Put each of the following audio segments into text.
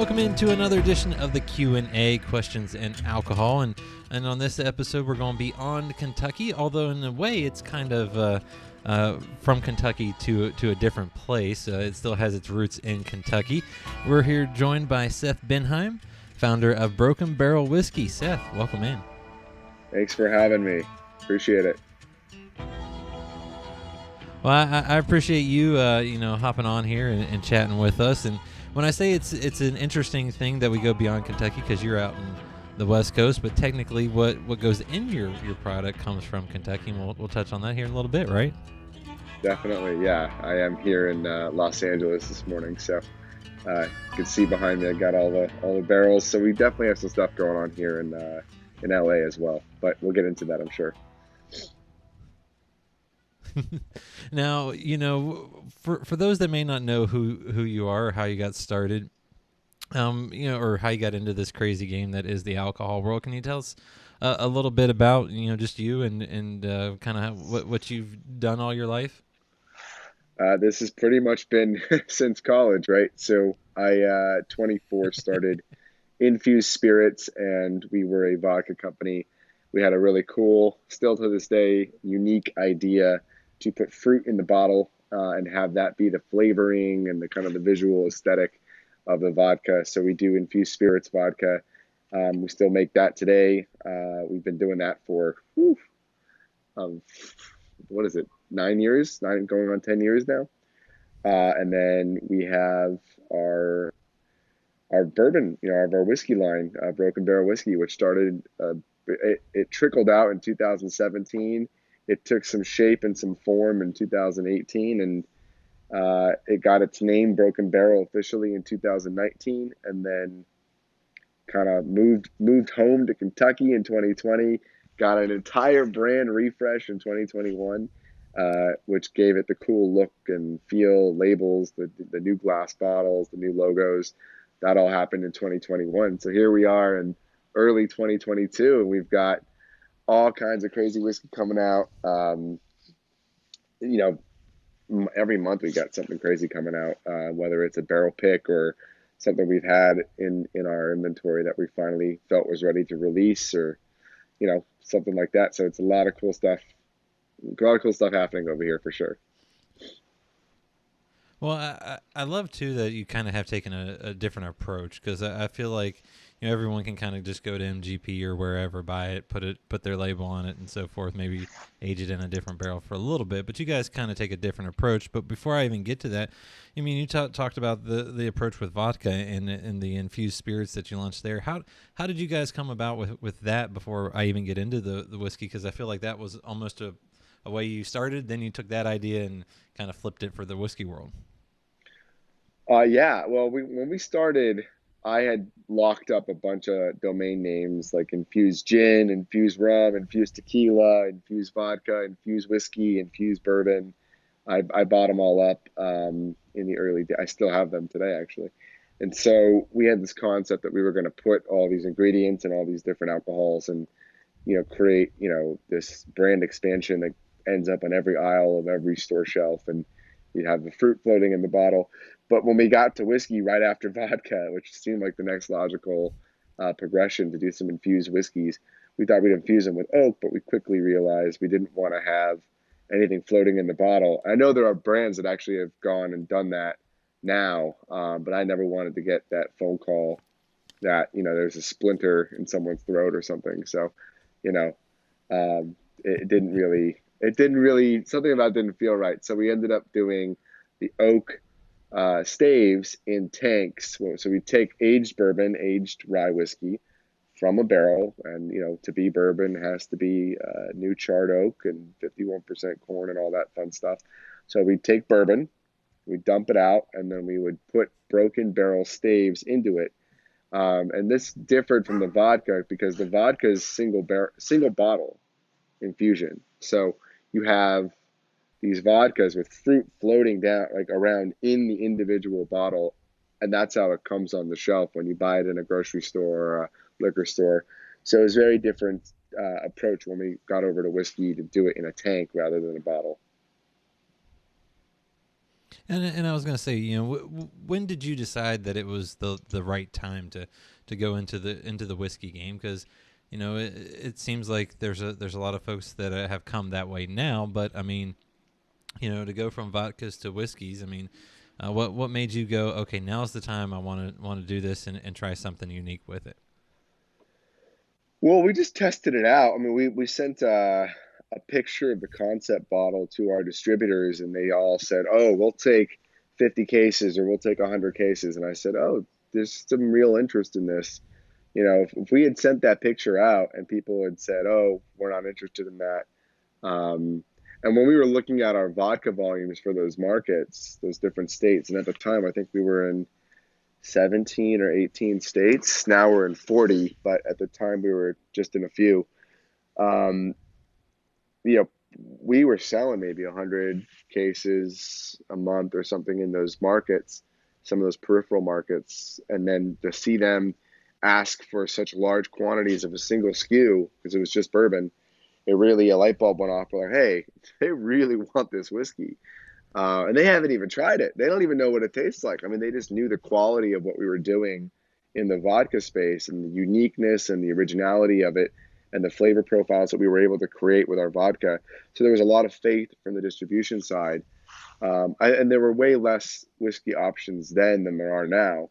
Welcome into another edition of the Q&A, Questions and Alcohol. And on this episode, we're going beyond Kentucky, although in a way it's kind of from Kentucky to a different place. It still has its roots in Kentucky. We're here joined by Seth Benhaim, founder of Broken Barrel Whiskey. Seth, welcome in. Thanks for having me. Appreciate it. Well, I appreciate you, hopping on here and chatting with us. And when I say it's an interesting thing that we go beyond Kentucky because you're out in the West Coast, but technically what goes in your product comes from Kentucky, and we'll touch on that here in a little bit, right? Definitely, yeah. I am here in Los Angeles this morning, so you can see behind me I got all the barrels. So we definitely have some stuff going on here in LA as well, but we'll get into that, I'm sure. Now, for those that may not know who you are or how you got started, or how you got into this crazy game that is the alcohol world, can you tell us a little bit about, just you and kind of what you've done all your life? This has pretty much been since college, right? So I, 24, started Infuse Spirits, and we were a vodka company. We had a really cool, still to this day, unique idea to put fruit in the bottle and have that be the flavoring and the kind of the visual aesthetic of the vodka. So we do Infused Spirits vodka. We still make that today. We've been doing that for, what is it, 9 years? Going on 10 years now. And then we have our bourbon, our whiskey line, Broken Barrel Whiskey, which started, it trickled out in 2017. It took some shape and some form in 2018, and it got its name Broken Barrel officially in 2019, and then kind of moved home to Kentucky in 2020, got an entire brand refresh in 2021, which gave it the cool look and feel, labels, the new glass bottles, the new logos. That all happened in 2021. So here we are in early 2022, and we've got all kinds of crazy whiskey coming out. Every month we got something crazy coming out, whether it's a barrel pick or something we've had in our inventory that we finally felt was ready to release, or, something like that. So it's a lot of cool stuff happening over here for sure. Well, I love too that you kind of have taken a different approach, because I feel like everyone can kind of just go to MGP or wherever, buy it, put their label on it, and so forth. Maybe age it in a different barrel for a little bit, but you guys kind of take a different approach. But before I even get to that, you talked about the approach with vodka and the infused spirits that you launched there. How did you guys come about with that before I even get into the whiskey? Because I feel like that was almost a way you started, then you took that idea and kind of flipped it for the whiskey world. Yeah. Well, when we started, I had locked up a bunch of domain names like Infused Gin, Infused Rum, Infused Tequila, Infused Vodka, Infused Whiskey, Infused Bourbon. I bought them all up in the early days. I still have them today, actually. And so we had this concept that we were going to put all these ingredients and all these different alcohols and, create, this brand expansion that ends up on every aisle of every store shelf. And you'd have the fruit floating in the bottle. But when we got to whiskey right after vodka, which seemed like the next logical progression to do some infused whiskeys, we thought we'd infuse them with oak, but we quickly realized we didn't want to have anything floating in the bottle. I know there are brands that actually have gone and done that now, but I never wanted to get that phone call that, there's a splinter in someone's throat or something. So, it didn't really, something about it didn't feel right. So we ended up doing the oak staves in tanks. So we take aged bourbon, aged rye whiskey from a barrel, and to be bourbon has to be new charred oak and 51% corn and all that fun stuff. So we take bourbon, we dump it out, and then we would put broken barrel staves into it. And this differed from the vodka because the vodka is single bottle infusion. So you have these vodkas with fruit floating down, like around in the individual bottle. And that's how it comes on the shelf when you buy it in a grocery store or a liquor store. So it was a very different approach when we got over to whiskey to do it in a tank rather than a bottle. And I was going to say, when did you decide that it was the right time to go into the whiskey game? Because it seems like there's a lot of folks that have come that way now, but I mean, to go from vodkas to whiskeys, I mean, what made you go, okay, now's the time I want to do this and try something unique with it? Well, we just tested it out. I mean, we sent a picture of the concept bottle to our distributors, and they all said, "Oh, we'll take 50 cases or we'll take 100 cases." And I said, "Oh, there's some real interest in this." If we had sent that picture out and people had said, "Oh, we're not interested in that," um, and when we were looking at our vodka volumes for those markets, those different states, and at the time, I think we were in 17 or 18 states. Now we're in 40, but at the time we were just in a few. Um, you know, we were selling maybe 100 cases a month or something in those markets, some of those peripheral markets, and then to see them ask for such large quantities of a single SKU because it was just bourbon, it really a light bulb went off. We're like, hey, they really want this whiskey. And they haven't even tried it. They don't even know what it tastes like. I mean, they just knew the quality of what we were doing in the vodka space and the uniqueness and the originality of it and the flavor profiles that we were able to create with our vodka. So there was a lot of faith from the distribution side. And there were way less whiskey options then than there are now.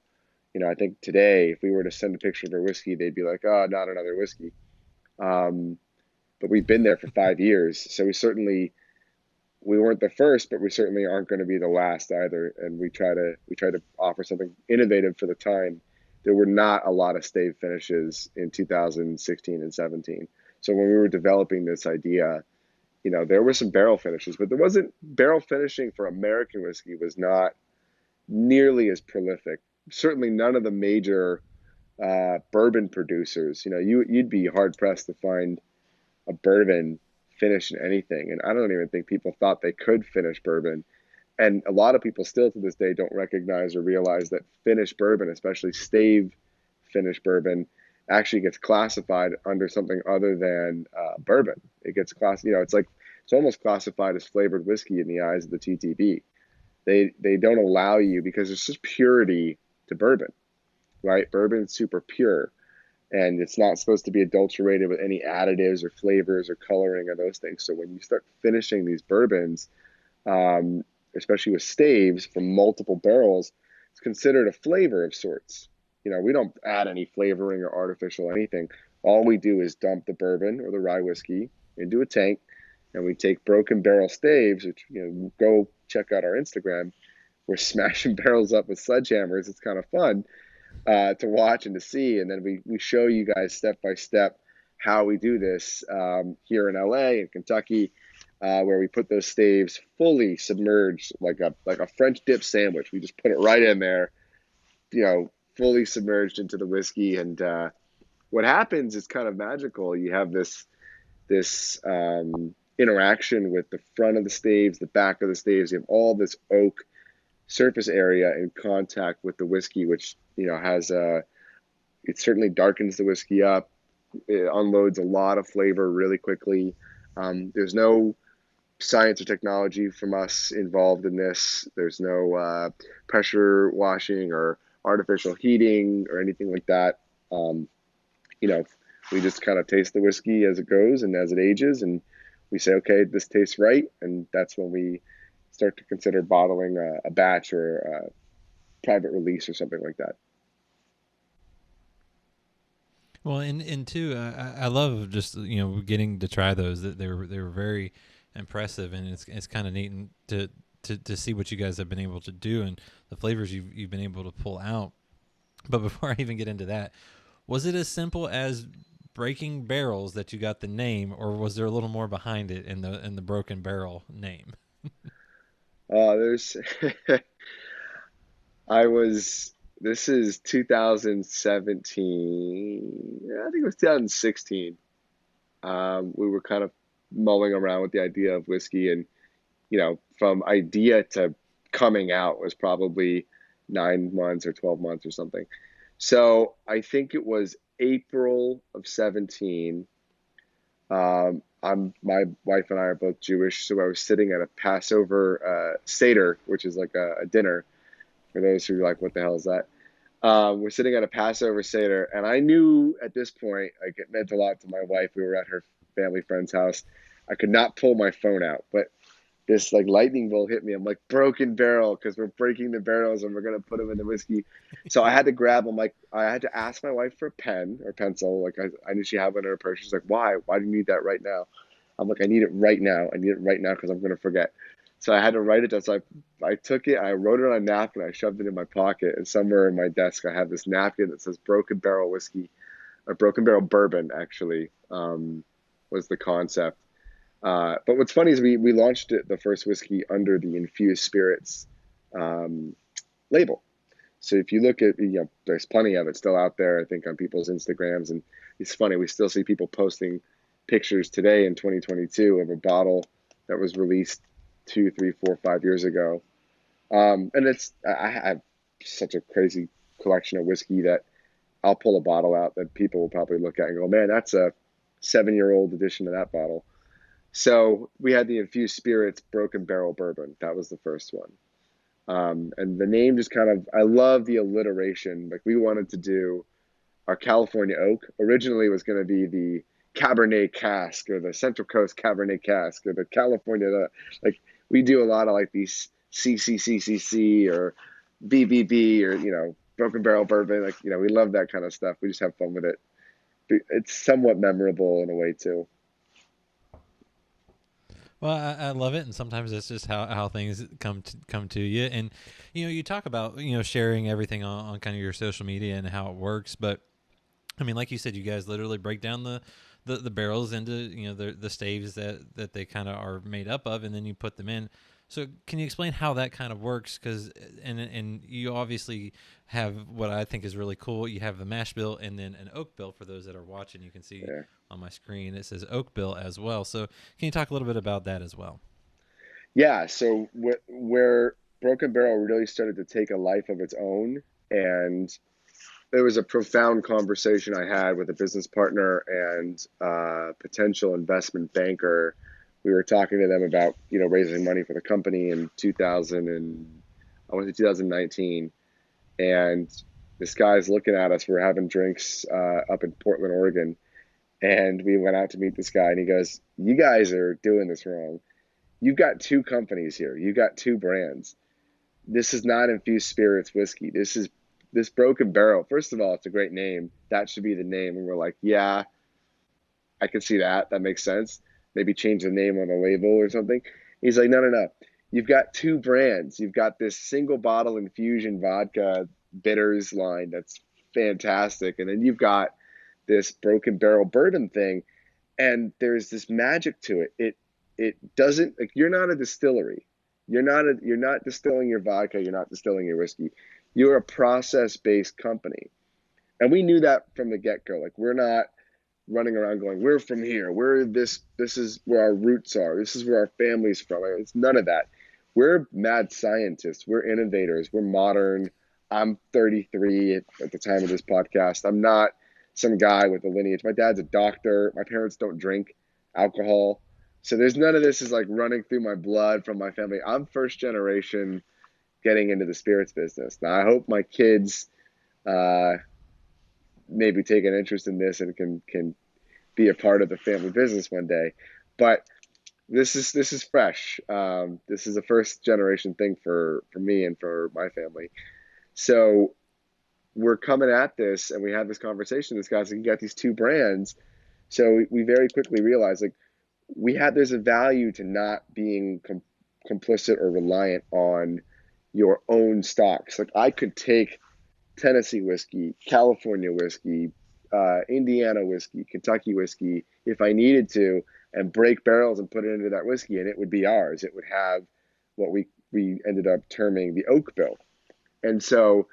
I think today, if we were to send a picture of a whiskey, they'd be like, oh, not another whiskey. Um, but we've been there for 5 years. So we weren't the first, but we certainly aren't going to be the last either. And we try to offer something innovative for the time. There were not a lot of stave finishes in 2016 and 17. So when we were developing this idea, there were some barrel finishes, but there wasn't barrel finishing for American whiskey was not nearly as prolific. Certainly none of the major bourbon producers. You'd be hard pressed to find a bourbon finish in anything. And I don't even think people thought they could finish bourbon. And a lot of people still to this day don't recognize or realize that finished bourbon, especially stave finished bourbon, actually gets classified under something other than bourbon. It gets it's almost classified as flavored whiskey in the eyes of the TTB. They don't allow you because it's just purity to bourbon, right? Bourbon's super pure and it's not supposed to be adulterated with any additives or flavors or coloring or those things. So when you start finishing these bourbons, um, especially with staves from multiple barrels, it's considered a flavor of sorts. We don't add any flavoring or artificial anything. All we do is dump the bourbon or the rye whiskey into a tank, and we take broken barrel staves, which go check out our Instagram. We're smashing barrels up with sledgehammers. It's kind of fun to watch and to see. And then we show you guys step by step how we do this here in LA and Kentucky, where we put those staves fully submerged like a French dip sandwich. We just put it right in there, fully submerged into the whiskey. And what happens is kind of magical. You have this interaction with the front of the staves, the back of the staves. You have all this oak surface area in contact with the whiskey, which has it certainly darkens the whiskey up. It unloads a lot of flavor really quickly. There's no science or technology from us involved in this. There's no pressure washing or artificial heating or anything like that. Um, you know, we just kind of taste the whiskey as it goes and as it ages, and we say, okay, this tastes right, and that's when we start to consider bottling a batch or a private release or something like that. Well, and two, I love just getting to try those. That they were very impressive, and it's kind of neat to see what you guys have been able to do and the flavors you've been able to pull out. But before I even get into that, was it as simple as breaking barrels that you got the name, or was there a little more behind it in the broken barrel name? There's, I was, this is 2017. Yeah, I think it was 2016. We were kind of mulling around with the idea of whiskey, and from idea to coming out was probably 9 months or 12 months or something. So I think it was April of 17. My wife and I are both Jewish, so I was sitting at a Passover Seder, which is like a dinner for those who are like, what the hell is that? We're sitting at a Passover Seder, and I knew at this point, like it meant a lot to my wife. We were at her family friend's house. I could not pull my phone out, but this like lightning bolt hit me. I'm like, broken barrel, because we're breaking the barrels and we're gonna put them in the whiskey. So I had to grab them. Like I had to ask my wife for a pen or pencil. Like I knew she had one in her purse. She's like, why? Why do you need that right now? I'm like, I need it right now. I need it right now because I'm gonna forget. So I had to write it down. So I took it, I wrote it on a napkin, I shoved it in my pocket, and somewhere in my desk I have this napkin that says Broken Barrel Whiskey, or Broken Barrel Bourbon, actually, was the concept. But what's funny is we launched the first whiskey under the Infused Spirits um, label. So if you look at, there's plenty of it still out there, I think, on people's Instagrams. And it's funny, we still see people posting pictures today in 2022 of a bottle that was released 2, 3, 4, 5 years ago. And I have such a crazy collection of whiskey that I'll pull a bottle out that people will probably look at and go, man, that's a 7-year-old edition of that bottle. So we had the Infused Spirits Broken Barrel Bourbon. That was the first one. And the name just kind of, I love the alliteration. Like we wanted to do our California oak. Originally was going to be the Cabernet cask or the Central Coast Cabernet cask or the California, like we do a lot of like these CCCCC or BBB or, Broken Barrel Bourbon. Like, we love that kind of stuff. We just have fun with it. It's somewhat memorable in a way too. Well, I love it, and sometimes that's just how things come to you. And you talk about sharing everything on kind of your social media and how it works. But I mean, like you said, you guys literally break down the barrels into the staves that they kind of are made up of, and then you put them in. So can you explain how that kind of works? Because and you obviously have what I think is really cool. You have the mash bill and then an oak bill. For those that are watching, you can see Yeah. on my screen it says oak bill as well. So can you talk a little bit about that as well? Yeah. So where Broken Barrel really started to take a life of its own, and it was a profound conversation I had with a business partner and potential investment banker. We were talking to them about raising money for the company in 2000 and I went to 2019, and this guy's looking at us. We're having drinks up in Portland, Oregon, and we went out to meet this guy, and he goes, "You guys are doing this wrong. You've got two companies here. You got two brands. This is not infused spirits whiskey. This Broken Barrel. First of all, it's a great name. That should be the name." And we're like, yeah, I can see that. That makes sense. Maybe change the name on the label or something. He's like, no, no, no. You've got two brands. You've got this single bottle infusion vodka bitters line that's fantastic. And then you've got this Broken Barrel bourbon thing. And there's this magic to it. It doesn't, like, you're not a distillery. You're not distilling your vodka, you're not distilling your whiskey. You're a process-based company. And we knew that from the get-go. Like, we're not running around going, we're from here. This is where our roots are. This is where our family's from. It's none of that. We're mad scientists. We're innovators. We're modern. I'm 33 at the time of this podcast. I'm not some guy with a lineage. My dad's a doctor. My parents don't drink alcohol. So there's none of this is like running through my blood from my family. I'm first generation getting into the spirits business. Now I hope my kids uh, maybe take an interest in this and can be a part of the family business one day. But this is fresh. This is a first generation thing for me and for my family. So we're coming at this, and we had this conversation. This guy's like, you got these two brands. So we very quickly realized, like, there's a value to not being complicit or reliant on your own stocks. Like, I could take Tennessee whiskey, California whiskey, Indiana whiskey, Kentucky whiskey, if I needed to, and break barrels and put it into that whiskey, and it would be ours. It would have what we ended up terming the oak bill. And so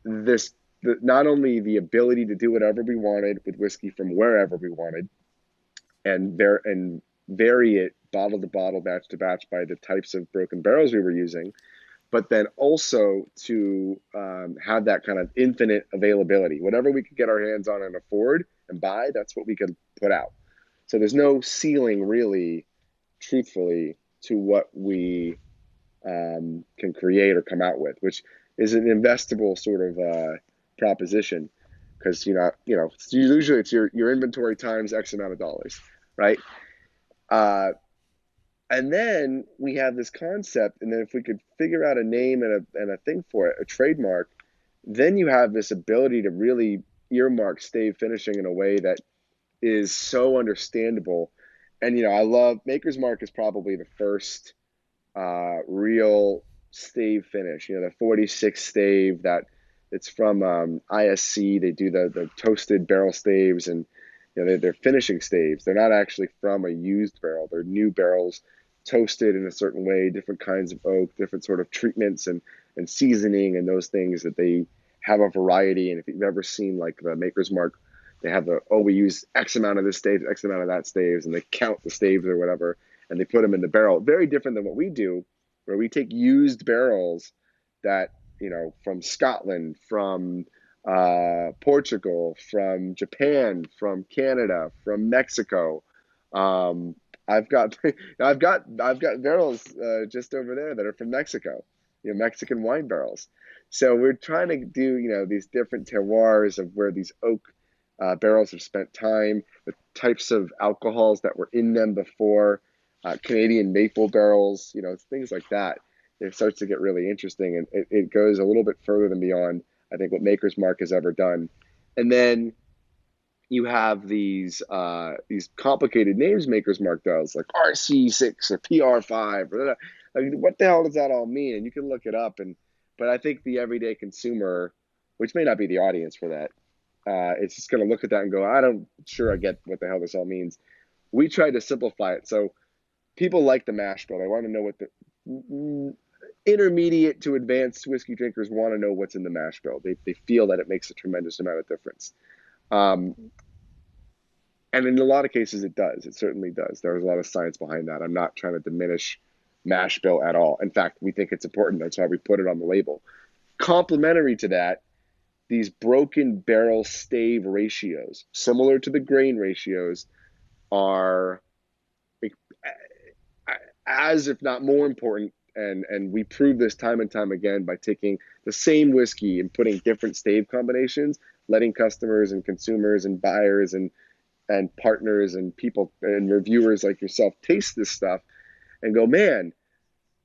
not only the ability to do whatever we wanted with whiskey from wherever we wanted, and vary it bottle to bottle, batch to batch by the types of broken barrels we were using, but then also to have that kind of infinite availability. Whatever we could get our hands on and afford and buy, that's what we could put out. So there's no ceiling really, truthfully, to what we can create or come out with, which is an investable sort of proposition, because usually it's your inventory times X amount of dollars, right? Uh, and then we have this concept, and then if we could figure out a name and a thing for it, a trademark, then you have this ability to really earmark stave finishing in a way that is so understandable. And I love Maker's Mark is probably the first real stave finish. The 46 stave that it's from ISC. They do the toasted barrel staves, and they're finishing staves. They're not actually from a used barrel. They're new barrels toasted in a certain way, different kinds of oak, different sort of treatments and seasoning and those things that they have a variety. And if you've ever seen like the Maker's Mark, they have we use X amount of this stave, X amount of that staves, and they count the staves or whatever, and they put them in the barrel. Very different than what we do, where we take used barrels that, from Scotland, from Portugal, from Japan, from Canada, from Mexico. I've got I've got barrels just over there that are from Mexico, Mexican wine barrels. So we're trying to do these different terroirs of where these oak barrels have spent time, the types of alcohols that were in them before, Canadian maple barrels, things like that. It starts to get really interesting, and it goes a little bit further than beyond, I think, what Maker's Mark has ever done. And then you have these complicated names Maker's Mark does, like RC6 or PR5, or like, what the hell does that all mean? And you can look it up, but I think the everyday consumer, which may not be the audience for that, it's just going to look at that and go, I don't sure I get what the hell this all means. We tried to simplify it. So people like the mash bill. They want to know what the intermediate to advanced whiskey drinkers want to know what's in the mash bill. They feel that it makes a tremendous amount of difference. Um, and in a lot of cases, it does. It certainly does. There's a lot of science behind that. I'm not trying to diminish mash bill at all. In fact, we think it's important. That's why we put it on the label. Complementary to that, these broken barrel stave ratios, similar to the grain ratios, are as if not more important. And we prove this time and time again by taking the same whiskey and putting different stave combinations, letting customers and consumers and buyers and partners and people and reviewers like yourself taste this stuff and go, man,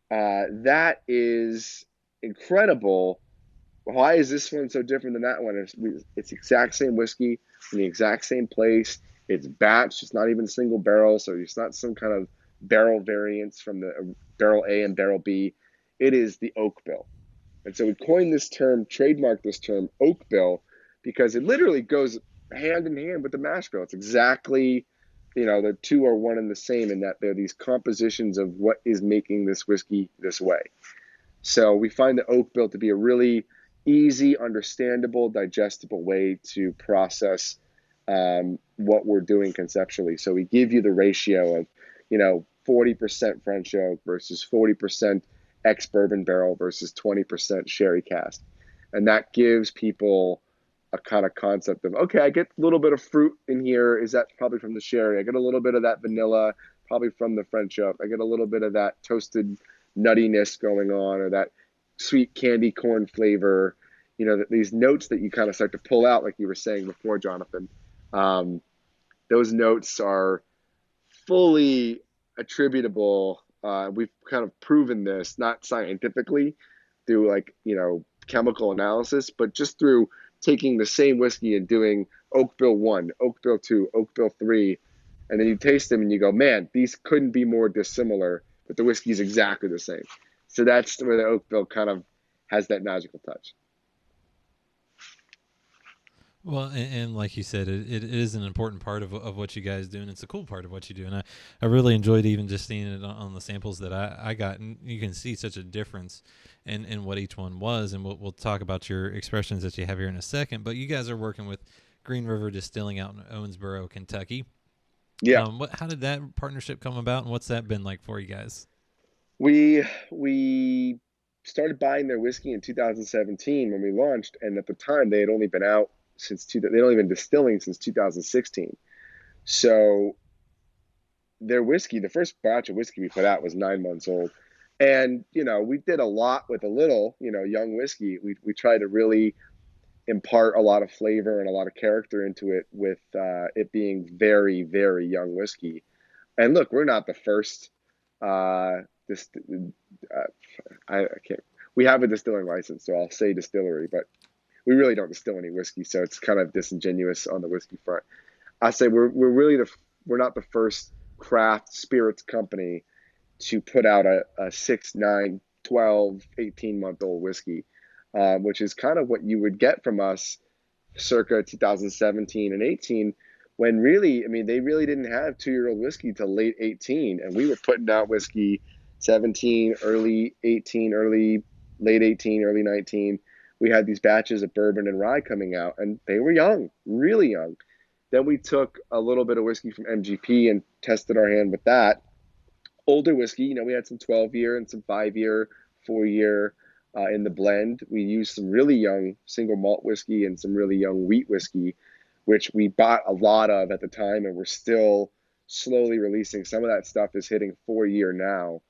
that is incredible. Why is this one so different than that one? It's the exact same whiskey in the exact same place. It's batched. It's not even single barrel, so it's not some kind of barrel variance from the barrel A and barrel B. It is the oak bill. And so we coined this term, trademarked this term, oak bill, because it literally goes hand in hand with the mash bill. It's exactly, the two are one and the same in that they're these compositions of what is making this whiskey this way. So we find the oak bill to be a really easy, understandable, digestible way to process what we're doing conceptually. So we give you the ratio of, 40% French oak versus 40% ex-bourbon barrel versus 20% sherry cask. And that gives people a kind of concept of, okay, I get a little bit of fruit in here. Is that probably from the sherry? I get a little bit of that vanilla, probably from the French oak. I get a little bit of that toasted nuttiness going on, or that sweet candy corn flavor, these notes that you kind of start to pull out, like you were saying before, Jonathan. Those notes are fully attributable. We've kind of proven this, not scientifically through chemical analysis, but just through taking the same whiskey and doing Oak Bill 1, Oak Bill 2, Oak Bill 3, and then you taste them and you go, man, these couldn't be more dissimilar, but the whiskey is exactly the same. So that's where the Oak Bill kind of has that magical touch. Well, and like you said, it is an important part of what you guys do, and it's a cool part of what you do. And I really enjoyed even just seeing it on the samples that I got. And you can see such a difference in what each one was. And we'll talk about your expressions that you have here in a second. But you guys are working with Green River Distilling out in Owensboro, Kentucky. Yeah. How did that partnership come about, and what's that been like for you guys? We started buying their whiskey in 2017 when we launched, and at the time they had only been out they'd only been distilling since 2016. So their whiskey, the first batch of whiskey we put out was 9 months old. And, we did a lot with a little, young whiskey. We tried to really impart a lot of flavor and a lot of character into it with it being very, very young whiskey. And look, we're not the first. This, I can't. We have a distilling license, so I'll say distillery, but we really don't distill any whiskey, so it's kind of disingenuous on the whiskey front. I say we're really we're not the first craft spirits company to put out a 6, 9, 12, 18-month old whiskey, which is kind of what you would get from us circa 2017 and 18, when really, I mean, they really didn't have 2-year-old whiskey till late 18, and we were putting out whiskey 17, early 18, late 18, early 19. We had these batches of bourbon and rye coming out, and they were young, really young. Then we took a little bit of whiskey from MGP and tested our hand with that. Older whiskey, we had some 12-year and some 5-year, 4-year in the blend. We used some really young single malt whiskey and some really young wheat whiskey, which we bought a lot of at the time, and we're still slowly releasing. Some of that stuff is hitting 4-year now.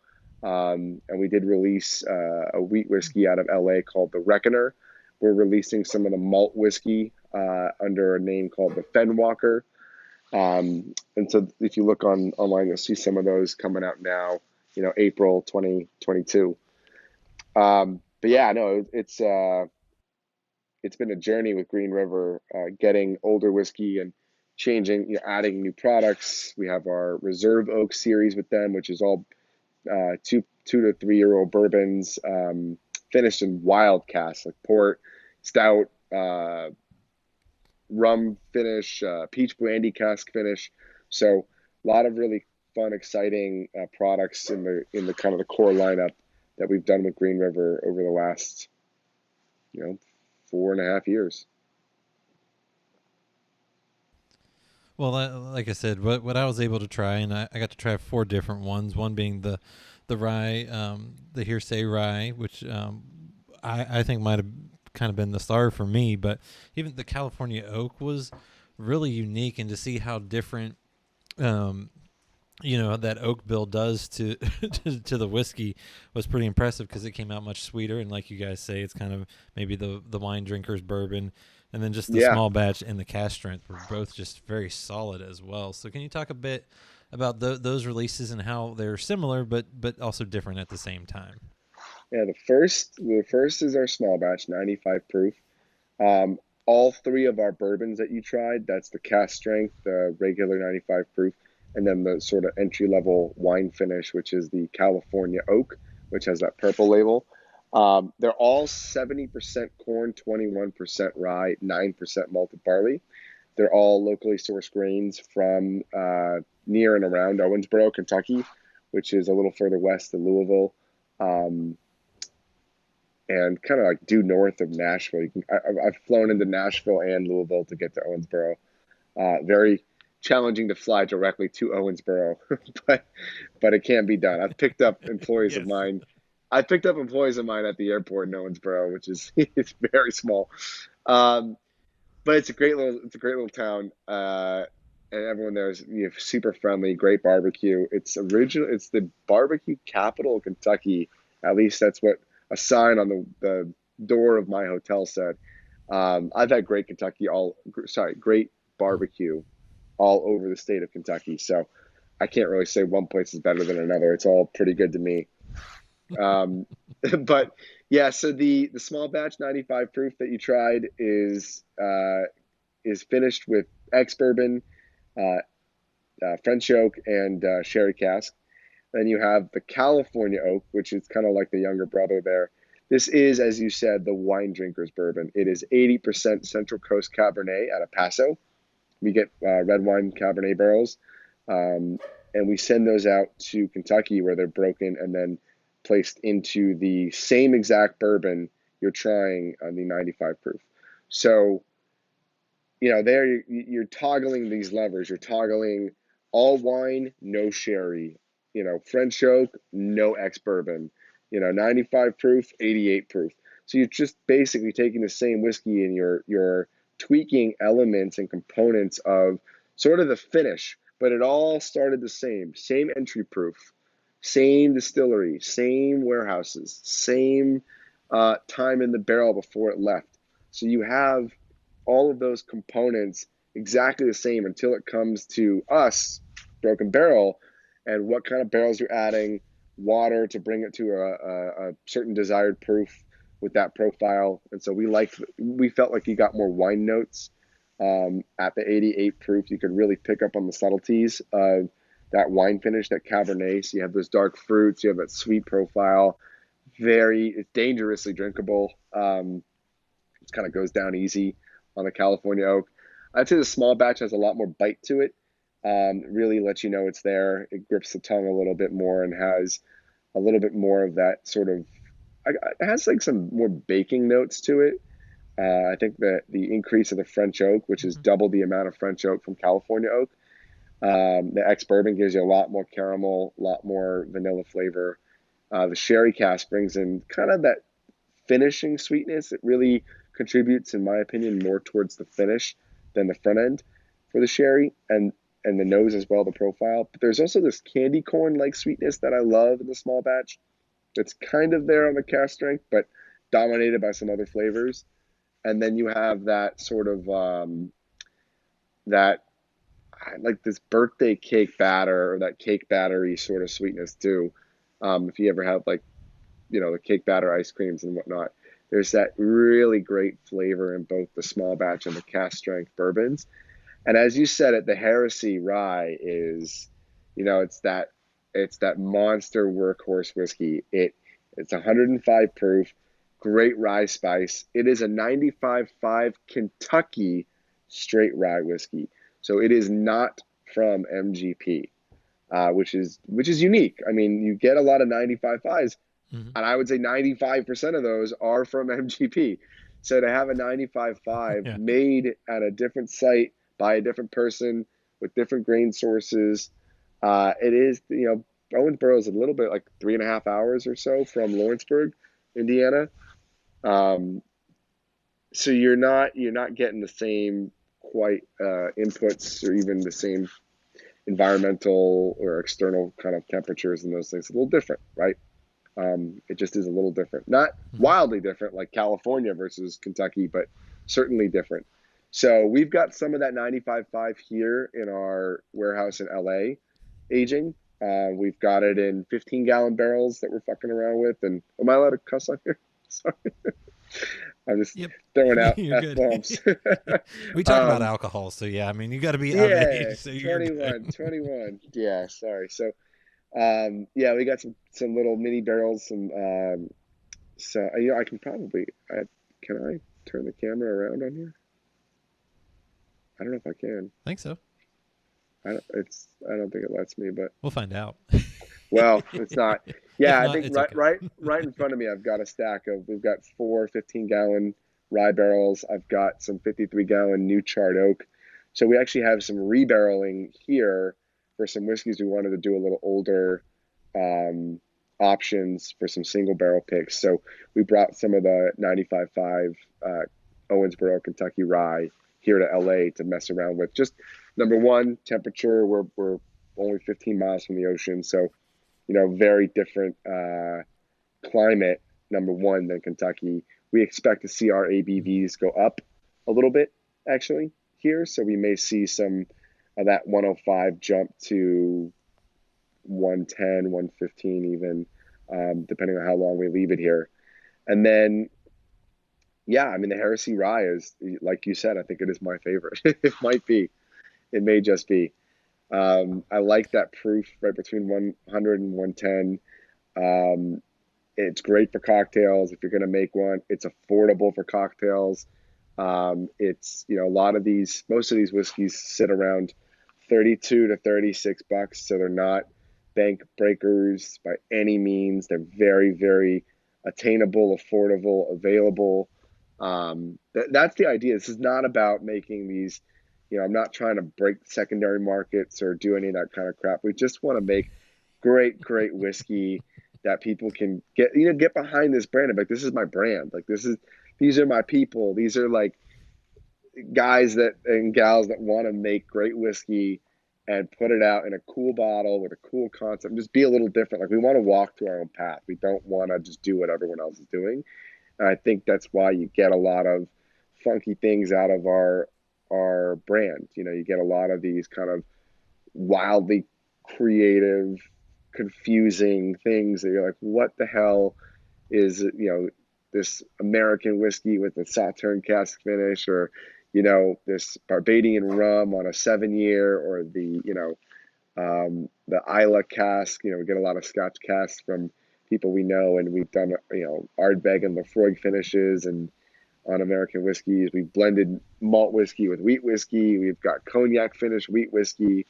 And we did release a wheat whiskey out of LA called the Reckoner. We're releasing some of the malt whiskey under a name called the Fenwalker. And so if you look online, you'll see some of those coming out now, April 2022. But yeah, no, it's been a journey with Green River, getting older whiskey and changing, adding new products. We have our Reserve Oak series with them, which is all 2 to 3-year-old bourbons, finished in wild casks like port, stout, rum finish, peach brandy cask finish. So a lot of really fun, exciting products in the kind of the core lineup that we've done with Green River over the last 4.5 years. Well, like I said, what I was able to try, and I got to try 4 different ones. One being the rye, the Hearsay rye, which I think might have kind of been the star for me. But even the California oak was really unique, and to see how different that oak bill does to to the whiskey was pretty impressive, because it came out much sweeter, and like you guys say, it's kind of maybe the wine drinker's bourbon. And then just the Yeah. small batch and the cask strength were both just very solid as well. So can you talk a bit about those releases and how they're similar but also different at the same time? Yeah, the first is our small batch, 95 proof. Um, all 3 of our bourbons that you tried, that's the cask strength, the regular 95 proof, and then the sort of entry level wine finish, which is the California oak, which has that purple label. They're all 70% corn, 21% rye, 9% malted barley. They're all locally sourced grains from near and around Owensboro, Kentucky, which is a little further west than Louisville. Um, and kind of like due north of Nashville. I've flown into Nashville and Louisville to get to Owensboro. Very challenging to fly directly to Owensboro, but it can be done. I've picked up employees of Yes. mine. I picked up employees of mine at the airport in Owensboro, which is it's very small, um, but it's a great little town, and everyone there is super friendly, great barbecue. It's the barbecue capital of Kentucky. At least that's what a sign on the door of my hotel said. I've had great barbecue all over the state of Kentucky. So I can't really say one place is better than another. It's all pretty good to me. Um, but yeah, so the small batch 95 proof that you tried is finished with ex bourbon, uh, French oak, and sherry cask. Then you have the California oak, which is kind of like the younger brother there. This is, as you said, the wine drinker's bourbon. It is 80% Central Coast Cabernet out of Paso. We get red wine Cabernet barrels, and we send those out to Kentucky, where they're broken and then placed into the same exact bourbon you're trying on the 95 proof. So, there you're toggling these levers. You're toggling all wine, no sherry. French oak, no ex bourbon. 95 proof, 88 proof. So you're just basically taking the same whiskey and you're tweaking elements and components of sort of the finish, but it all started the same entry proof, same distillery, same warehouses, same time in the barrel before it left. So you have all of those components exactly the same until it comes to us, Broken Barrel, and what kind of barrels you're adding, water to bring it to a certain desired proof with that profile. And so we felt like you got more wine notes at the 88 proof. You could really pick up on the subtleties of that wine finish, that Cabernet. So you have those dark fruits, you have that sweet profile. It's dangerously drinkable. It kind of goes down easy on the California oak. I'd say the small batch has a lot more bite to it. It really lets you know it's there. It grips the tongue a little bit more and has a little bit more of that sort of, it has like some more baking notes to it. I think that the increase of the French oak, which is double the amount of French oak from California oak, the ex-bourbon gives you a lot more caramel, a lot more vanilla flavor. The sherry cask brings in kind of that finishing sweetness. It really contributes, in my opinion, more towards the finish than the front end for the sherry, and the nose as well, the profile. But there's also this candy corn-like sweetness that I love in the small batch. It's kind of there on the cask strength, but dominated by some other flavors. And then you have that sort of that like this birthday cake batter or that cake battery sort of sweetness too. If you ever have like, the cake batter ice creams and whatnot, there's that really great flavor in both the small batch and the cask strength bourbons. And as you said it, the Heresy Rye is, it's that monster workhorse whiskey. It's 105 proof, great rye spice. It is a 95.5 Kentucky straight rye whiskey. So it is not from MGP, which is unique. I mean, you get a lot of 95.5s, and I would say 95% of those are from MGP. So to have a 95.5 made at a different site by a different person with different grain sources, it is, Owensboro is a little bit like 3.5 hours or so from Lawrenceburg, Indiana. So you're not getting the same quite inputs or even the same environmental or external kind of temperatures and those things. It's a little different, right? It just is a little different. Not wildly different like California versus Kentucky, but certainly different. So we've got some of that 95.5 here in our warehouse in LA aging. We've got it in 15-gallon barrels that we're fucking around with. And am I allowed to cuss on here? Sorry. I'm just throwing out F-bombs. We talk about alcohol, so yeah, I mean, you got to be of age. So 21. Yeah, sorry. So, we got some little mini barrels. So I can probably. Can I turn the camera around on here? I don't know if I can. I think so. I don't think it lets me, but we'll find out. Well, it's not. Yeah, not, I think right in front of me, I've got a stack we've got 4 15-gallon rye barrels. I've got some 53-gallon new charred oak. So we actually have some rebarreling here for some whiskeys we wanted to do a little older options for some single barrel picks. So we brought some of the 95.5 Owensboro, Kentucky rye here to LA to mess around with. Just number one, temperature. We're only 15 miles from the ocean, so very different climate. Number one than Kentucky. We expect to see our ABVs go up a little bit actually here, so we may see some of that 105 jump to 110, 115 even, depending on how long we leave it here. And then, I mean, the Heresy Rye is, like you said, I think it is my favorite. It might be. It may just be. I like that proof right between 100 and 110. It's great for cocktails if you're going to make one. It's affordable for cocktails. It's, most of these whiskeys sit around 32 to 36 bucks. So they're not bank breakers by any means. They're very, very attainable, affordable, available. That's the idea. This is not about making these, I'm not trying to break secondary markets or do any of that kind of crap. We just want to make great whiskey that people can get behind this brand. Like, this is my brand. Like, these are my people. These are like guys and gals that want to make great whiskey and put it out in a cool bottle with a cool concept, and just be a little different. Like we want to walk to our own path. We don't want to just do what everyone else is doing. And I think that's why you get a lot of funky things out of our brand. You know, you get a lot of these kind of wildly creative, confusing things that you're like, what the hell is, this American whiskey with a Sauterne cask finish, or this Barbadian rum on a 7 year, or the Isla cask. We get a lot of Scotch casks from people we know, and we've done Ardbeg and Lafroig finishes and on American whiskeys. We've blended malt whiskey with wheat whiskey. We've got cognac finished wheat whiskey.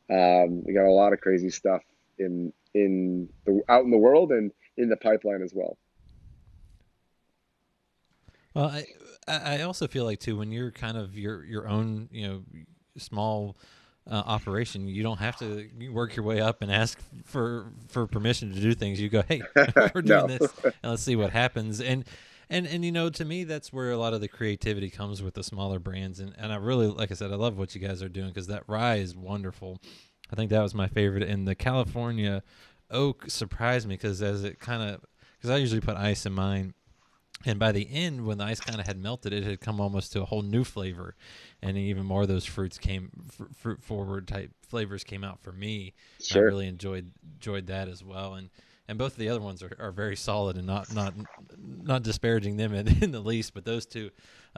We got a lot of crazy stuff out in the world and in the pipeline as well. Well, I also feel like too, when you're kind of your own, small operation, you don't have to work your way up and ask for permission to do things. You go, hey, we're doing No. this, and let's see what happens. And to me, that's where a lot of the creativity comes with the smaller brands. And I really, like I said, I love what you guys are doing, because that rye is wonderful. I think that was my favorite. And the California oak surprised me, because I usually put ice in mine. And by the end, when the ice kind of had melted, it had come almost to a whole new flavor, and even more of those fruit forward type flavors came out for me. And I Sure. really enjoyed that as well. And both of the other ones are very solid, and not disparaging them in the least, but those two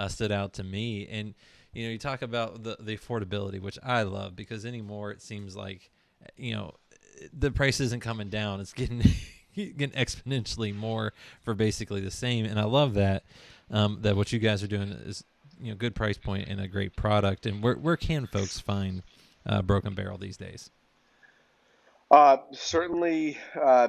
stood out to me. And you talk about the affordability, which I love, because anymore it seems like the price isn't coming down; it's getting getting exponentially more for basically the same. And I love that that what you guys are doing is good price point and a great product. And where can folks find Broken Barrel these days? Certainly,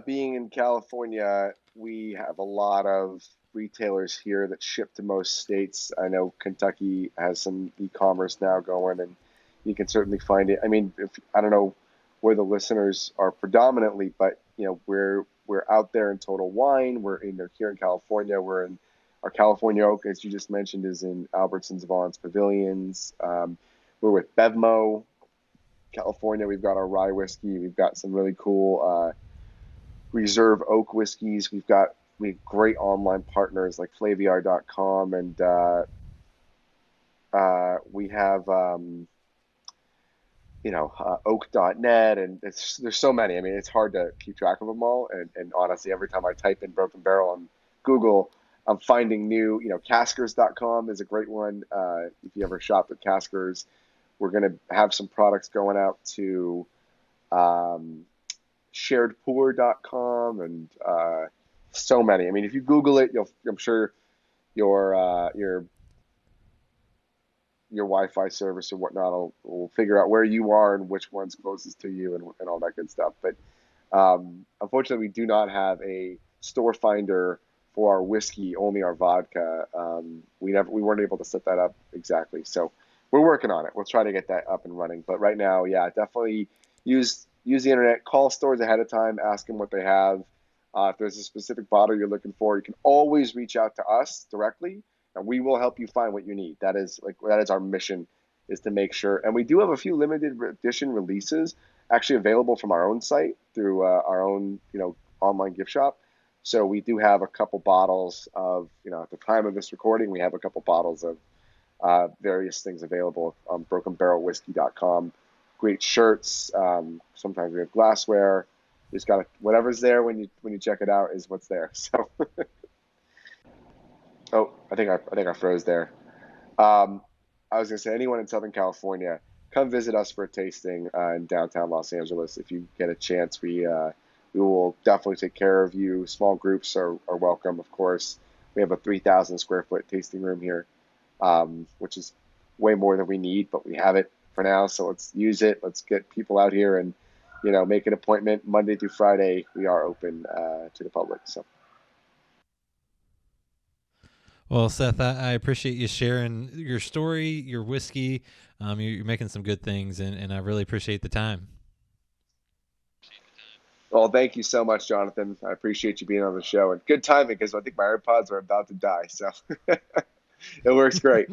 being in California, we have a lot of retailers here that ship to most states. I know Kentucky has some e-commerce now going, and you can certainly find it. I mean, I don't know where the listeners are predominantly, but we're out there in Total Wine. We're here in California. We're in our California Oak, as you just mentioned, is in Albertsons, Vaughn's Pavilions. We're with Bevmo, California. We've got our rye whiskey. We've got some really cool reserve oak whiskeys. We have great online partners like Flaviar.com, and we have oak.net, and there's so many. I mean, it's hard to keep track of them all. And honestly, every time I type in Broken Barrel on Google, I'm finding new. Caskers.com is a great one. If you ever shopped at Caskers, we're going to have some products going out to um, sharedpoor.com, and so many. I mean, if you Google it, I'm sure your Wi-Fi service or whatnot will figure out where you are and which one's closest to you, and all that good stuff. But unfortunately, we do not have a store finder for our whiskey, only our vodka. We weren't able to set that up exactly, so we're working on it. We'll try to get that up and running. But right now, yeah, definitely use the internet. Call stores ahead of time. Ask them what they have. If there's a specific bottle you're looking for, you can always reach out to us directly, and we will help you find what you need. That is our mission, is to make sure. And we do have a few limited edition releases actually available from our own site through our own online gift shop. So we do have a couple bottles of at the time of this recording, we have a couple bottles of various things available on brokenbarrelwhiskey.com. Great shirts. Sometimes we have glassware. You just got whatever's there when you check it out is what's there. So, oh, I think I froze there. I was gonna say, anyone in Southern California, come visit us for a tasting in downtown Los Angeles if you get a chance. We will definitely take care of you. Small groups are welcome, of course. We have a 3,000 square foot tasting room here, which is way more than we need, but we have it for now. So let's use it. Let's get people out here and make an appointment. Monday through Friday, we are open to the public. So. Well, Seth, I appreciate you sharing your story, your whiskey. You're making some good things, and I really appreciate the time. Well, thank you so much, Jonathan. I appreciate you being on the show, and good timing because I think my AirPods are about to die. So it works great.